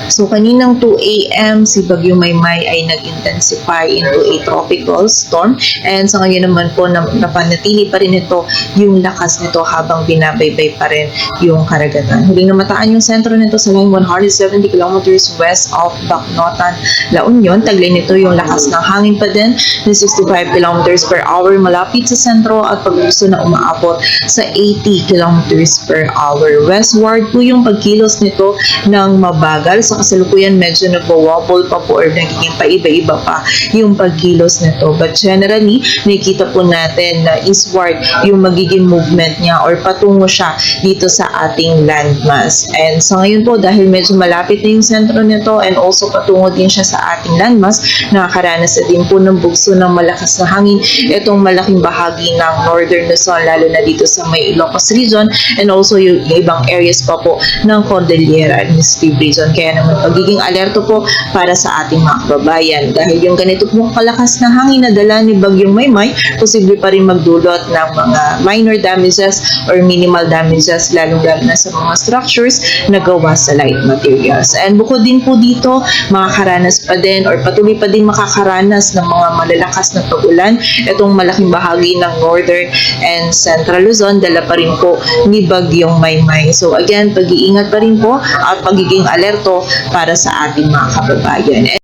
So, kaninang 2 a.m., si Bagyo Maymay ay nag-intensify into a tropical storm. And sa ngayon naman po, napanatili pa rin ito yung lakas nito habang binabaybay pa rin yung karagatan. Huling namataan yung sentro nito sa line 170 kilometers west of Bacnotan, La Union. Taglay nito yung lakas ng hangin pa din na 65 kilometers per hour malapit sa sentro at paggusto na umaabot sa 80 kilometers per hour. Westward po yung pagkilos nito ng mabagal. Sa kasalukuyan medyo nagwa-wobble pa po or nagiging paiba-iba pa yung pagkilos nito. But generally, nakikita po natin na eastward yung magiging movement niya or patungo siya dito sa ating landmass. And sa ngayon po, dahil medyo malapit na yung sentro nito and also patungo din siya sa ating landmass, nakakaranas na din po ng bugso ng malakas na hangin itong malaking bahagi ng northern Luzon, lalo na dito sa may Ilocos region and also yung ibang areas pa po ng Cordillera Administrative Region. Kaya naman pagiging alerto po para sa ating mga kababayan. Dahil yung ganito pong kalakas na hangin na dala ni Bagyong Maymay, posible pa rin magdulot ng mga minor damages or minimal damages, lalo-lalo na sa mga structures na gawa sa light materials. And bukod din po dito, makakaranas pa din or patuloy pa din makakaranas ng mga malalakas na pag-ulan. Itong malaking bahagi ng northern and central Luzon, dala pa rin po ni Bagyong Maymay. So again, pag-iingat pa rin po at pagiging alerto para sa ating mga kababayan.